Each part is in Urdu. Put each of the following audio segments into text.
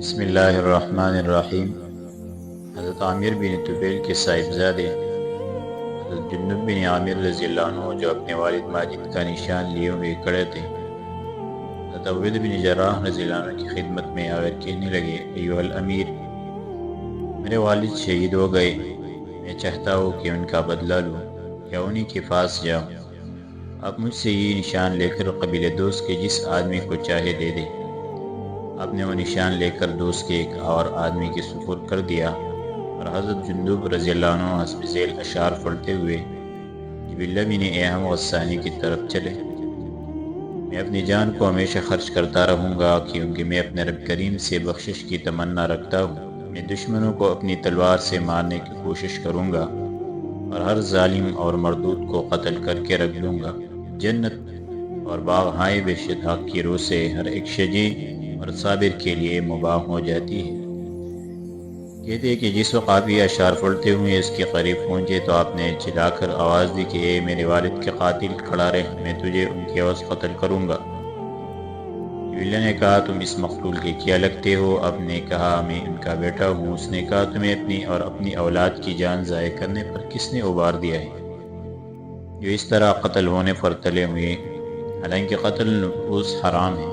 بسم اللہ الرحمن الرحیم۔ حضرت عامر بن طفیل کے صاحبزادے حضرت جندب بن عامر رضی اللہ عنہ جو اپنے والد ماجد کا نشان لیے ہوئے کھڑے تھے، حضرت عبید بن جراح رضی اللہ عنہ کی خدمت میں آ کر کہنے لگے، ایھا الامیر، میرے والد شہید ہو گئے، میں چاہتا ہوں کہ ان کا بدلہ لوں یا انہی کے پاس جاؤں۔ آپ مجھ سے یہ نشان لے کر قبیلہ دوست کے جس آدمی کو چاہے دے دیں۔ آپ نے وہ نشان لے کر دوست کے ایک اور آدمی کے سپرد کر دیا اور حضرت جندب رضی اللہ عنہ حسب ذیل اشعار پڑھتے ہوئے جبلہ بن ایہم غسانی کی طرف چلے۔ میں اپنی جان کو ہمیشہ خرچ کرتا رہوں گا کیونکہ میں اپنے رب کریم سے بخشش کی تمنا رکھتا ہوں۔ میں دشمنوں کو اپنی تلوار سے مارنے کی کوشش کروں گا اور ہر ظالم اور مردود کو قتل کر کے رکھ دوں گا۔ جنت اور باغ ہائے بے شک حق کی روح سے ہر ایک شجیع اور صابر کے لیے مباح ہو جاتی ہے۔ کہتے ہیں کہ جس وقت آپ یہ اشعار پڑھتے ہوئے اس کے قریب پہنچے تو آپ نے چلا کر آواز دی کہ اے میرے والد کے قاتل کھڑا رہ، میں تجھے ان کے عوض قتل کروں گا۔ جبلہ نے کہا، تم اس مقتول کے کیا لگتے ہو؟ آپ نے کہا، میں ان کا بیٹا ہوں۔ اس نے کہا، تمہیں اپنی اور اپنی اولاد کی جان ضائع کرنے پر کس نے ابھار دیا ہے جو اس طرح قتل ہونے پر تلے ہوئے، حالانکہ قتل نفوس حرام ہے۔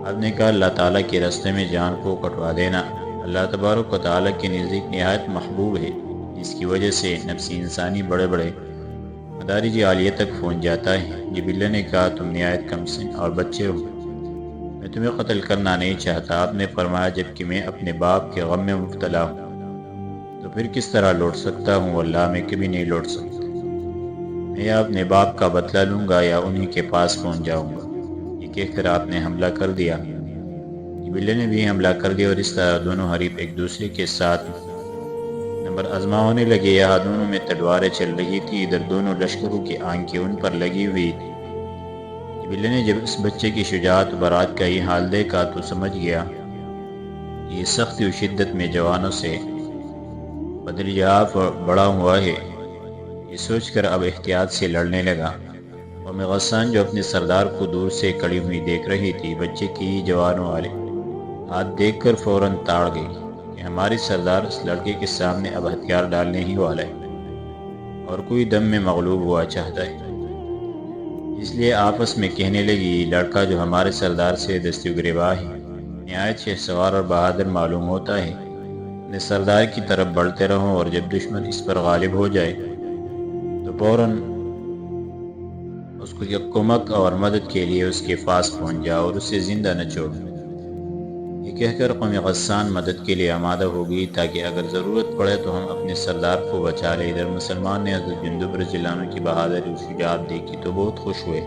آپ نے کہا، اللہ تعالیٰ کے راستے میں جان کو کٹوا دینا اللہ تبارک و تعالیٰ کے نزدیک نہایت محبوب ہے، جس کی وجہ سے نفس انسانی بڑے بڑے مدارج عالیہ تک پہنچ جاتا ہے۔ جبلہ نے کہا، تم نہایت کم سن اور بچے ہو، میں تمہیں قتل کرنا نہیں چاہتا۔ آپ نے فرمایا، جبکہ میں اپنے باپ کے غم میں مبتلا ہوں تو پھر کس طرح لوٹ سکتا ہوں؟ واللہ میں کبھی نہیں لوٹ سکتا۔ میں یا اپنے باپ کا بدلہ لوں گا یا انہی کے پاس پہنچ جاؤں گا۔ یہ کہہ کر آپ نے حملہ کر دیا۔ جبلہ نے بھی حملہ کر دیا اور اس طرح دونوں حریف ایک دوسرے کے ساتھ نمبر آزما ہونے لگے۔ یہاں دونوں میں تلواریں چل رہی تھی، ادھر دونوں لشکروں کی آنکھیں ان پر لگی ہوئی تھی۔ جبلہ نے جب اس بچے کی شجاعت و برات کا یہ حال دیکھا تو سمجھ گیا کہ یہ سختی و شدت میں جوانوں سے بدرجاف بڑا ہوا ہے۔ یہ سوچ کر اب احتیاط سے لڑنے لگا۔ قوم غسان جو اپنے سردار کو دور سے کھڑی ہوئی دیکھ رہی تھی، بچے کی جوانوں والے ہاتھ دیکھ کر فوراً تاڑ گئی کہ ہماری سردار اس لڑکے کے سامنے اب ہتھیار ڈالنے ہی والا ہے اور کوئی دم میں مغلوب ہوا چاہتا ہے۔ اس لیے آپس میں کہنے لگی، یہ لڑکا جو ہمارے سردار سے دست گریباں ہے، نہایت شہسوار اور بہادر معلوم ہوتا ہے۔ اپنے سردار کی طرف بڑھتے رہو اور جب دشمن اس پر غالب ہو جائے تو فوراً اس کو کمک اور مدد کے لیے اس کے پاس پہنچ جاؤ اور اسے زندہ نہ چھوڑو۔ یہ کہہ کر قوم غسان مدد کے لیے آمادہ ہو گئی تاکہ اگر ضرورت پڑے تو ہم اپنے سردار کو بچا لیں۔ ادھر مسلمان نے حضرت جندب رضی اللہ عنہ کی بہادری و شجاعت دیکھی تو بہت خوش ہوئے۔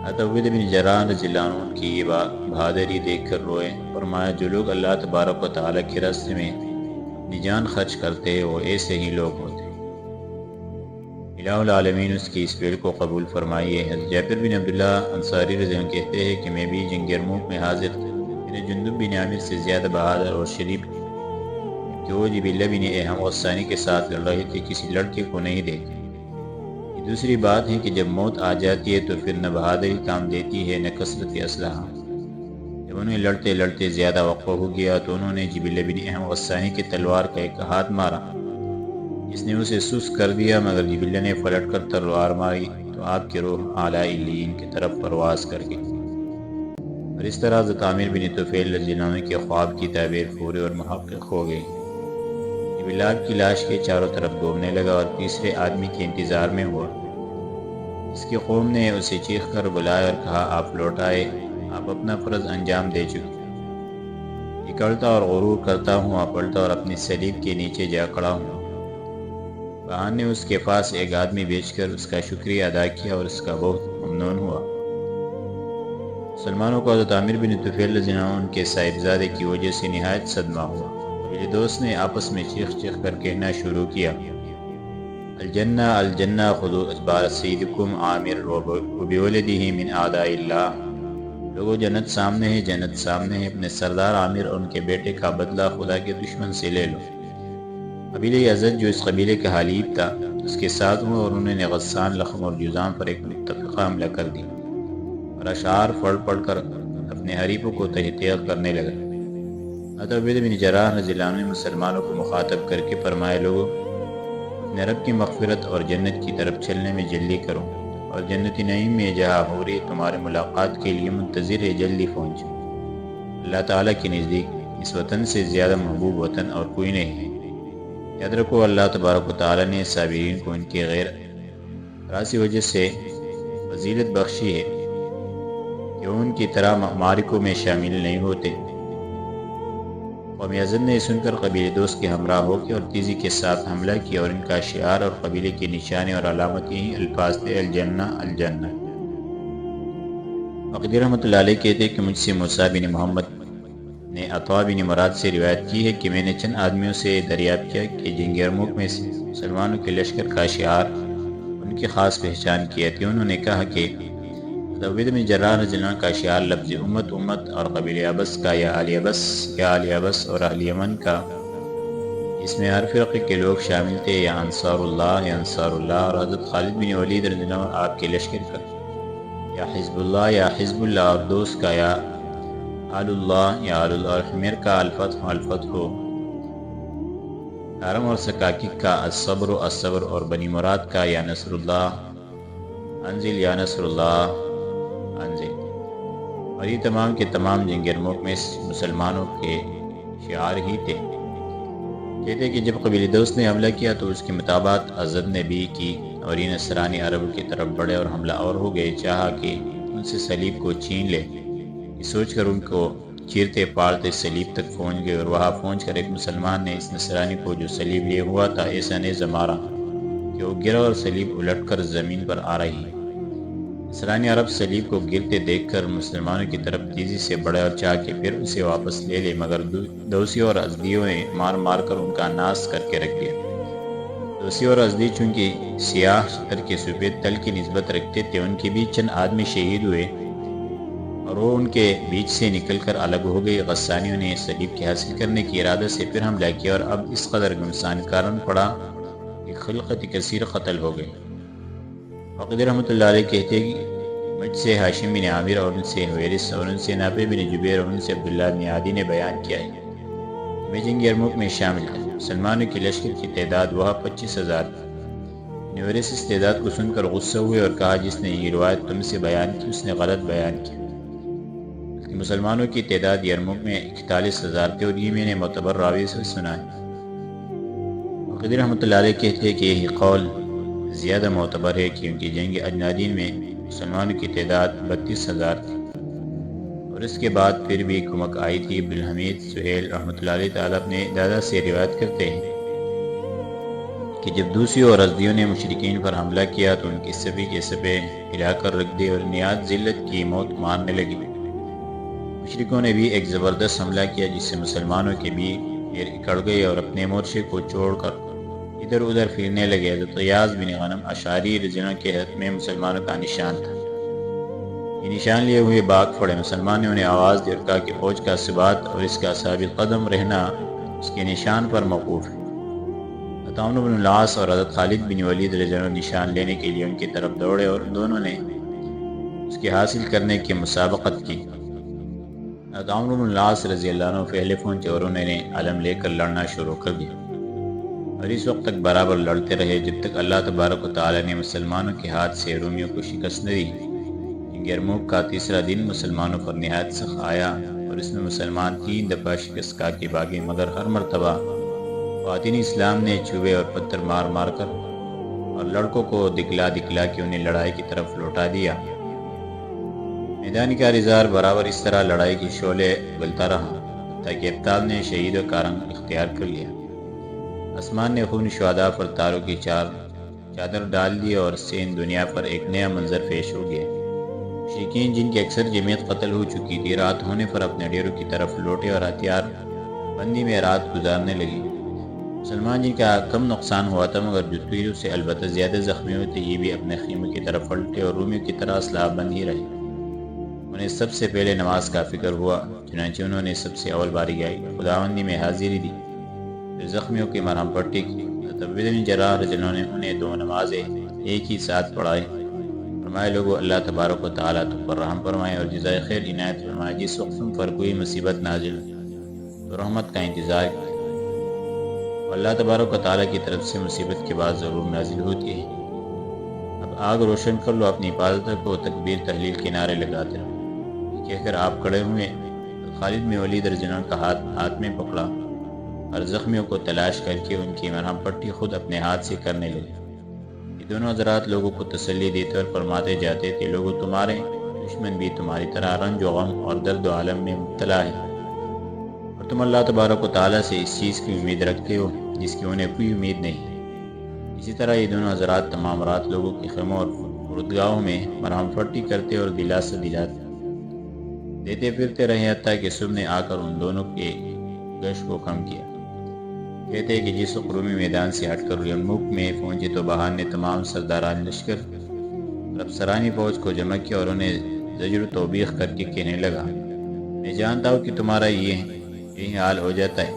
حضرت عبید بن جراح رضی اللہ عنہ کی یہ بہادری دیکھ کر روئے۔ فرمایا، جو لوگ اللہ تبارک و تعالیٰ کے راستے میں اپنی جان خرچ کرتے ہیں وہ ایسے ہی لوگ ہوتے ہیں۔ الہ العالمین اس کی اس فعل کو قبول فرمائیے۔ حضرت جابر بن عبداللہ انصاری رضی اللہ عنہ کہتے ہیں کہ میں بھی جنگ یرموک میں حاضر تھا۔ میں نے جندب بن عامر سے زیادہ بہادر اور شریف کہ وہ جبلہ بن ایہم غسانی کے ساتھ لڑ رہے تھے کسی لڑکے کو نہیں دیکھا۔ یہ دوسری بات ہے کہ جب موت آ جاتی ہے تو پھر نہ بہادری کام دیتی ہے نہ کثرت اسلحہ۔ جب انہیں لڑتے لڑتے زیادہ وقت ہو گیا تو انہوں نے جبلہ بن ایہم غسانی کی تلوار کا ایک ہاتھ مارا، اس نے اسے سست کر دیا، مگر جبلہ نے پلٹ کر تلوار ماری تو آپ کی روح اعلیٰ علیین کی طرف پرواز کر گئی۔ اور اس طرح حضرت عامر بن طفیل رضی اللہ عنہ کے خواب کی تعبیر پورے اور محقق ہو گئی۔ جبلہ آپ کی لاش کے چاروں طرف گھومنے لگا اور تیسرے آدمی کے انتظار میں ہوا۔ اس کی قوم نے اسے چیخ کر بلایا اور کہا، آپ لوٹ آئے، آپ اپنا فرض انجام دے چکے۔ نکلتا اور غرور کرتا ہوا پلٹا اور اپنی صلیب کے نیچے جا کھڑا ہوا۔ بہان نے اس کے پاس ایک آدمی بھیج کر اس کا شکریہ ادا کیا اور اس کا بہت ممنون ہوا۔ مسلمانوں کو حضرت عامر بن طفیل رضی اللہ عنہ ان کے صاحبزادے کی وجہ سے نہایت صدمہ ہوا۔ میرے دوست نے آپس میں چیخ چیخ کر کہنا شروع کیا، الجنہ الجنہ خذوا اخبار سیدکم عامر وبولدہ من اعداء اللہ۔ لوگوں، جنت سامنے ہے، جنت سامنے ہے، اپنے سردار عامر اور ان کے بیٹے کا بدلہ خدا کے دشمن سے لے لو۔ قبیلہ ازد جو اس قبیلے کا حلیف تھا اس کے ساتھ ہوئے اور انہوں نے غسان، لخم اور جذام پر ایک متفقہ حملہ کر دی اور اشعار پڑھ پڑھ کر اپنے حریفوں کو تحقیر کرنے لگا۔ حضرت عبیدہ بن جراح رضی اللہ عنہ نے مسلمانوں کو مخاطب کر کے فرمائے، لوگوں اپنے رب کی مغفرت اور جنت کی طرف چلنے میں جلدی کرو، اور جنت نعیم میں جہاں حوری تمہارے ملاقات کے لیے منتظر ہے، جلدی پہنچو۔ اللہ تعالیٰ کے نزدیک اس وطن سے زیادہ محبوب وطن اور کوئی نہیں ہے۔ یاد رکھو، اللہ تبارک و تعالیٰ نے صابرین کو ان کی غیر راضی وجہ سے فضیلت بخشی ہے کہ وہ ان کی طرح معرکوں میں شامل نہیں ہوتے۔ قوم یزد نے سن کر قبیلے دوست کے ہمراہ ہو کے اور تیزی کے ساتھ حملہ کیا، اور ان کا شعار اور قبیلے کی نشانی اور علامت یہی الفاظ تھے، الجنہ الجنہ۔ وقتی رحمۃ اللہ علیہ کہتے کہ مجھ سے موسیٰ بن محمد نے عطا بن مراد سے روایت کی ہے کہ میں نے چند آدمیوں سے دریافت کیا کہ جنگ یرموک میں مسلمانوں کے لشکر کا شعار ان کی خاص پہچان کیا تھی۔ انہوں نے کہا کہ عبیدہ بن جراح رضی اللہ عنہ کا شعار لفظ امت امت اور قبیل ابس کا یا آل ابس اور اہل یمن کا، اس میں ہر فرقے کے لوگ شامل تھے، یا انصار اللہ یا انصار اللہ، اور حضرت خالد بن ولید رضی اللہ عنہ آپ کے لشکر کا یا حزب اللہ یا حزب اللہ، اور دوست کا یا آل اللہ یا آل اللہ، اور حمیر کا الفتح حرم اور سکاکک کا الصبر اور بنی مراد کا یا نصر اللہ انزل یا نصر اللہ انزل۔ اور یہ تمام کے تمام جنگ یرموک میں مسلمانوں کے شعار ہی تھے۔ کہتے کہ جب قبیل دوست نے حملہ کیا تو اس کی مطابقت ازد نے بھی کی، اور یہ نصرانی عرب کی طرف بڑھے اور حملہ اور ہو گئے، چاہا کہ ان سے صلیب کو چھین لے۔ یہ سوچ کر ان کو چیرتے پاڑتے صلیب تک پہنچ گئے، اور وہاں پہنچ کر ایک مسلمان نے اس نصرانی کو جو صلیب لیے ہوا تھا ایسا نیزہ مارا کہ وہ گرا اور صلیب الٹ کر زمین پر آ رہی ہے۔ نصرانی عرب صلیب کو گرتے دیکھ کر مسلمانوں کی طرف تیزی سے بڑھے اور چاہ کے پھر اسے واپس لے لے، مگر دوسیوں اور ازدیوں نے مار مار کر ان کا ناس کر کے رکھ دیا۔ دوسی اور ازدی چونکہ سیاہ شتر کے سفید تل کی نسبت رکھتے تھے، ان کے بیچ چند آدمی شہید ہوئے اور وہ ان کے بیچ سے نکل کر الگ ہو گئی۔ غسانیوں نے صلیب کے حاصل کرنے کی ارادہ سے پھر حملہ کیا، اور اب اس قدر گمسان کارن پڑا کہ خلقت کثیر قتل ہو گئی۔ فقید رحمۃ اللہ علیہ کہتے ہیں کہ مجھ سے ہاشم بن عامر، اور ان سے حویرث، اور ان سے نافع بن جبیر، اور ان سے عبداللہ بن عادی نے بیان کیا ہے کہ میں جنگ یرموک میں شامل تھا۔ مسلمانوں کی لشکر کی تعداد وہاں 25,000 تھی۔ حویرث اس تعداد کو سن کر غصہ ہوئے اور کہا، جس نے یہ روایت تم سے بیان کی اس نے غلط بیان کی۔ مسلمانوں کی تعداد یرموک میں 41,000 تھی، اور یہ میں نے معتبر راوی سے سنا ہے۔ فقید رحمۃ اللہ علیہ کہتے ہیں کہ یہی قول زیادہ معتبر ہے، کیونکہ جنگ اجنادین میں مسلمانوں کی تعداد 32,000 تھی، اور اس کے بعد پھر بھی کمک آئی تھی۔ عبدالحمید سہیل رحمۃ اللہ علیہ تعالیٰ اپنے دادا سے روایت کرتے ہیں کہ جب دوسیوں اور ازدیوں نے مشرکین پر حملہ کیا تو ان کی صفی کے صفے ہلا کر رکھ دی، اور نہایت ذلت کی موت مارنے لگی۔ مشرکوں نے بھی ایک زبردست حملہ کیا، جس سے مسلمانوں کے بھی پیر اکڑ گئے اور اپنے مورچے کو چھوڑ کر ادھر ادھر پھرنے لگے۔ حضرت غیاث بن غنم اشعری رضی اللہ عنہ کے ہاتھ میں مسلمانوں کا نشان تھا۔ یہ نشان لیے ہوئے بھاگ پڑے۔ مسلمان نے انہیں آواز دی اور کہا کہ فوج کا ثبات اور اس کا ثابت قدم رہنا اس کے نشان پر موقوف ہے۔ حضرت عمرو بن العاص اور حضرت خالد بن ولید رضی اللہ عنہ نشان لینے کے لیے ان کی طرف دوڑے، اور دونوں نے اس کے حاصل کرنے کی مسابقت کی۔ حضرت عمرو بن العاص رضی اللہ عنہ پہلے پہنچے، اور انہوں نے علم لے کر لڑنا شروع کر دیا، اور اس وقت تک برابر لڑتے رہے جب تک اللہ تبارک و تعالیٰ نے مسلمانوں کے ہاتھ سے رومیوں کو شکست نہ دی۔ یرموک کا تیسرا دن مسلمانوں پر نہایت سخت آیا، اور اس میں مسلمان 3 دفعہ شکست کھا کے بھاگے، مگر ہر مرتبہ خواتین اسلام نے چوبے اور پتھر مار مار کر اور لڑکوں کو دکھلا دکھلا کے انہیں لڑائی کی طرف لوٹا دیا۔ میدان کا رزار برابر اس طرح لڑائی کی شعلے گلتا رہا تاکہ ابطال نے شہیدوں کا رنگ اختیار کر لیا۔ آسمان نے خون شہداء پر تاروں کی چادر ڈال دی، اور سین دنیا پر ایک نیا منظر پیش ہو گیا۔ مشرکین جن کی اکثر جمعیت قتل ہو چکی تھی، رات ہونے پر اپنے ڈیروں کی طرف لوٹے اور ہتھیار بندی میں رات گزارنے لگے۔ مسلمان جن کا کم نقصان ہوا تھا مگر جو تیروں سے البتہ زیادہ زخمی ہوئے تھے، یہ بھی اپنے خیموں کی طرف پلٹے اور رومیوں کی طرح اسلحہ بند ہی رہے۔ انہیں سب سے پہلے نماز کا فکر ہوا، چنانچہ انہوں نے سب سے اول باری گائی، خداوندی میں حاضری دی، پھر زخمیوں کی مرہم پٹی کی۔ حضرت عبیدہ بن جراح رضی اللہ عنہ نے انہیں 2 نمازیں ایک ہی ساتھ پڑھائیں۔ فرمائے، لوگو اللہ تبارک و تعالیٰ تم پر رحم فرمائے اور جزائے خیر عنایت فرمائے۔ جس وقت تم پر کوئی مصیبت نازل تو رحمت کا انتظار کیا۔ اللہ تبارک و تعالیٰ کی طرف سے مصیبت کے بعد ضرور نازل ہوتی ہے۔ اب آگ روشن کر لو، اپنی حفاظت کو تکبیر تحلیل کے نعرے لگاتے رہو۔ یہ کہہ کر آپ کھڑے ہوئے، خالد بن ولید رضی اللہ عنہ کا ہاتھ میں پکڑا اور زخمیوں کو تلاش کر کے ان کی مرہم پٹی خود اپنے ہاتھ سے کرنے لگے۔ یہ دونوں حضرات لوگوں کو تسلی دیتے اور فرماتے جاتے تھے، لوگوں تمہارے دشمن بھی تمہاری طرح رنج و غم اور درد و عالم میں مبتلا ہے، اور تم اللہ تبارک و تعالیٰ سے اس چیز کی امید رکھتے ہو جس کی انہیں کوئی امید نہیں۔ اسی طرح یہ دونوں حضرات تمام رات لوگوں کے خیموں اور اردگاہوں میں مرہم پٹی کرتے اور دلاسا دیتے پھرتے رہے، حتیٰ کہ صبح نے آ کر ان دونوں کے گش کو کم کیا۔ کہتے ہیں کہ جس وقت رومی میدان سے ہٹ کر یرموک میں پہنچے تو بہار نے تمام سرداران لشکر اور افسرانی فوج کو جمع کیا اور انہیں زجر و توبیخ کر کے کہنے لگا، میں جانتا ہوں کہ تمہارا یہی حال ہو جاتا ہے،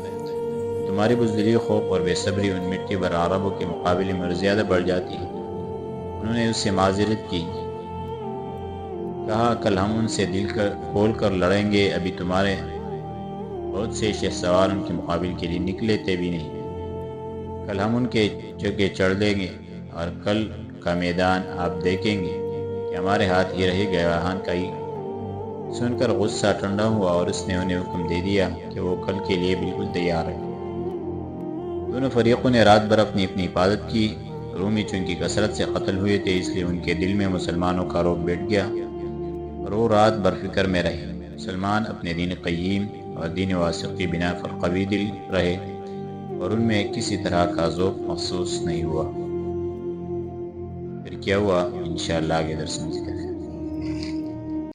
تمہاری بزدلی، خوف اور بے صبری ان مٹی بھر عربوں کے مقابلے میں زیادہ بڑھ جاتی ہے۔ انہوں نے اس سے معذرت کی، کہا کل ہم ان سے دل کھول کر لڑیں گے، ابھی تمہارے بہت سے شہسوار ان کے مقابل کے لیے نکلے تھے بھی نہیں، کل ہم ان کے جگہ چڑھ دیں گے، اور کل کا میدان آپ دیکھیں گے کہ ہمارے ہاتھ ہی رہے گواہان کا ہی۔ سن کر غصہ ٹھنڈا ہوا اور اس نے انہیں حکم دے دیا کہ وہ کل کے لیے بالکل تیار ہے۔ دونوں فریقوں نے رات بھر اپنی حفاظت کی۔ رومی چونکہ کثرت سے قتل ہوئے تھے، اس لیے ان کے دل میں مسلمانوں کا رعب بیٹھ گیا اور وہ رات بھر فکر میں رہے۔ مسلمان اپنے دین قیم اور دین واسق کی بنا پر قوی دل رہے اور ان میں کسی طرح کا ذوق محسوس نہیں ہوا۔ پھر کیا ہوا انشاءاللہ آگے درس میں ذکر